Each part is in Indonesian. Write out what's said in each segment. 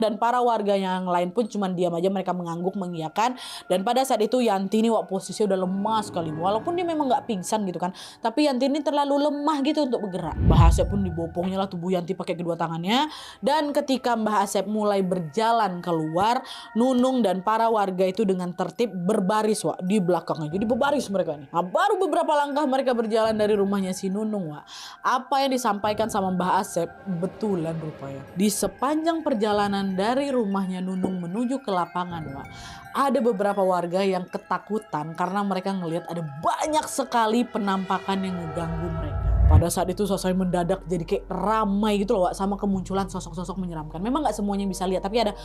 Dan para warga yang lain pun cuma diam aja, mereka mengangguk mengiyakan. Dan pada saat itu Yanti ini posisinya udah lemah sekali. Walaupun dia memang nggak pingsan gitu kan, tapi Yanti ini terlalu lemah gitu untuk bergerak. Mbah Asep pun dibopongnya lah tubuh Yanti pakai kedua tangannya. Dan ketika Mbah Asep mulai berjalan keluar, Nunung dan para warga itu dengan tertib berbaris di belakangnya. Jadi berbaris mereka nih. Nah, baru beberapa langkah mereka berjalan dari rumahnya si Nunung. Apa yang disampaikan sama Mbah Asep betulan rupanya. Di sepanjang perjalanan dari rumahnya Nunung menuju ke lapangan, ada beberapa warga yang ketakutan karena mereka ngelihat ada banyak sekali penampakan yang ngeganggu mereka. Pada saat itu suasana mendadak jadi kayak ramai gitu loh, sama kemunculan sosok-sosok menyeramkan. Memang nggak semuanya bisa lihat, tapi ada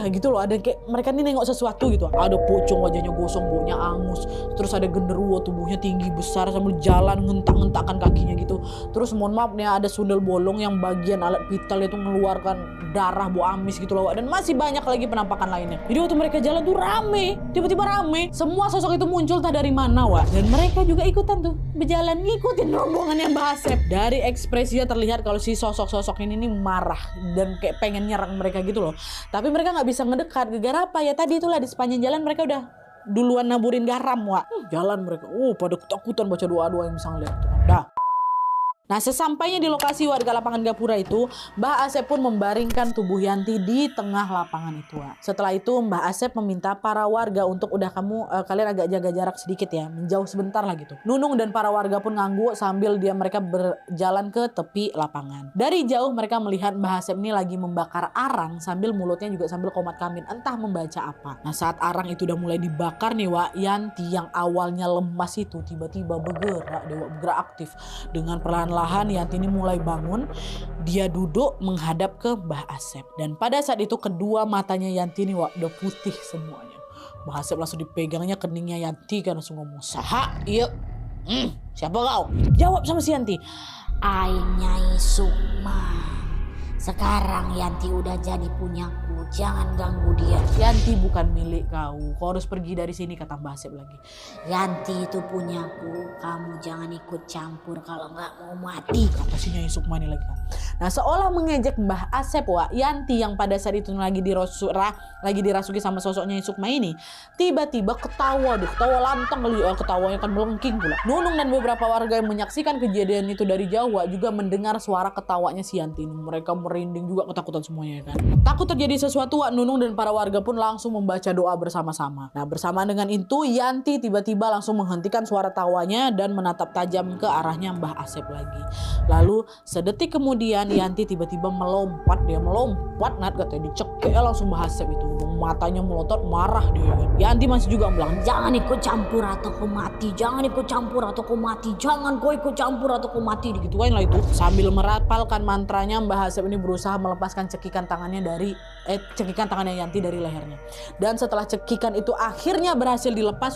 gitu loh, ada kayak mereka nih nengok sesuatu gitu. Ada pocong wajahnya gosong, baunya angus. Terus ada genderuwo tubuhnya tinggi besar sambil jalan ngentak-ngentakan kakinya gitu. Terus mohon maaf nih, ada sundel bolong yang bagian alat vital itu mengeluarkan darah bau amis gitu loh. Dan masih banyak lagi penampakan lainnya. Jadi waktu mereka jalan tuh rame, tiba-tiba rame. Semua sosok itu muncul entah dari mana dan mereka juga ikutan tuh berjalan ngikutin rombongan yang Mbah Asep. Dari ekspresinya terlihat kalau si sosok-sosok ini nih marah dan kayak pengen nyerang mereka gitu loh. Tapi mereka nggak bisa ngedekat. Gara-gara apa ya? Tadi itulah di sepanjang jalan mereka udah duluan naburin garam jalan mereka. Pada ketakutan baca doa-doa yang bisa ngeliat tuh. Dah. Nah, sesampainya di lokasi warga lapangan Gapura itu, Mbah Asep pun membaringkan tubuh Yanti di tengah lapangan itu. Setelah itu Mbah Asep meminta para warga untuk udah kalian agak jaga jarak sedikit ya, menjauh sebentar lah gitu. Nunung dan para warga pun ngangguk sambil mereka berjalan ke tepi lapangan. Dari jauh mereka melihat Mbah Asep ini lagi membakar arang sambil mulutnya juga sambil komat kamit, entah membaca apa. Nah, saat arang itu udah mulai dibakar nih Yanti yang awalnya lemas itu tiba-tiba bergerak aktif. Dengan perlahan-lahan Yanti ini mulai bangun. Dia duduk menghadap ke Mbah Asep. Dan pada saat itu kedua matanya Yanti ini udah putih semuanya. Mbah Asep langsung dipegangnya keningnya Yanti kan, langsung ngomong, "Saha, iya. Siapa kau?" Jawab sama si Yanti, "Ai Nyai Sukma. Sekarang Yanti udah jadi punyaku, jangan ganggu dia." "Yanti bukan milik kau harus pergi dari sini," kata Mbah Asep lagi. "Yanti itu punyaku, kamu jangan ikut campur kalau nggak mau mati," kata si Nyai Sukma ini lagi kan. Nah, seolah mengejek Mbah Asep Yanti yang pada saat itu lagi dirasuki sama sosok Nyai Sukma ini tiba-tiba ketawa lantang kali. Ketawanya kan melengking pula. Nunung dan beberapa warga yang menyaksikan kejadian itu dari jauh juga mendengar suara ketawanya si Yanti ini. Mereka merinding juga ketakutan semuanya kan. Takut terjadi sesuatu, Nunung dan para warga pun langsung membaca doa bersama-sama. Nah, bersamaan dengan itu Yanti tiba-tiba langsung menghentikan suara tawanya dan menatap tajam ke arahnya Mbah Asep lagi. Lalu sedetik kemudian Yanti tiba-tiba melompat katanya dicekek langsung Mbah Asep itu. Matanya melotot marah dia kan. Yanti masih juga bilang, "Jangan ikut campur atau kau mati, jangan ikut campur atau kau mati, jangan kau ikut campur atau kau mati." Digituin lah itu. Sambil merapalkan mantranya, Mbah Asep ini berusaha melepaskan cekikan tangannya Yanti dari lehernya. Dan setelah cekikan itu akhirnya berhasil dilepas,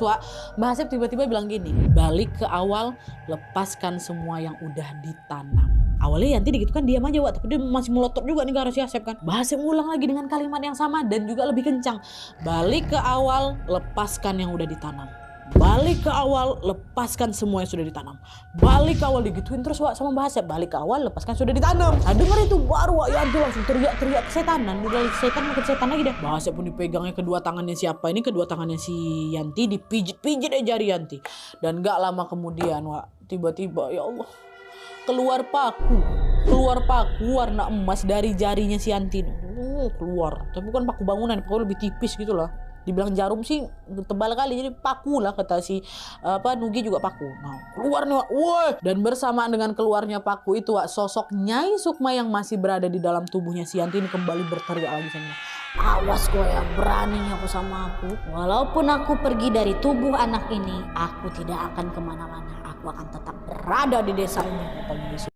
Mbah Asep tiba-tiba bilang gini, "Balik ke awal, lepaskan semua yang udah ditanam." Awalnya Yanti gitu kan diam aja tapi dia masih melotot juga nih ke arah si Asep kan. Mbah Asep ulang lagi dengan kalimat yang sama dan juga lebih kencang. "Balik ke awal, lepaskan yang udah ditanam. Balik ke awal, lepaskan semua yang sudah ditanam. Balik ke awal." Digituin terus sama Mbah Asep. Balik ke awal, lepaskan sudah ditanam. Nah, denger itu baru Yanti langsung teriak kesetanan. Udah setan makin setan lagi dah. Mbah Asep pun dipegangnya kedua tangannya kedua tangannya si Yanti, dipijit-pijit jari Yanti. Dan gak lama kemudian tiba-tiba ya Allah, keluar paku warna emas dari jarinya si Yanti. Keluar, tapi bukan paku bangunan, paku lebih tipis gitu lah. Dibilang jarum sih tebal kali, jadi paku lah kata si Nugi juga paku. Nah, keluar nih dan bersamaan dengan keluarnya paku itu sosok Nyai Sukma yang masih berada di dalam tubuhnya si Yanti ini kembali berteriak lagi sama, "Awas kau ya, beraninya kau sama aku. Walaupun aku pergi dari tubuh anak ini, aku tidak akan kemana-mana. Aku akan tetap berada di desa ini," katanya.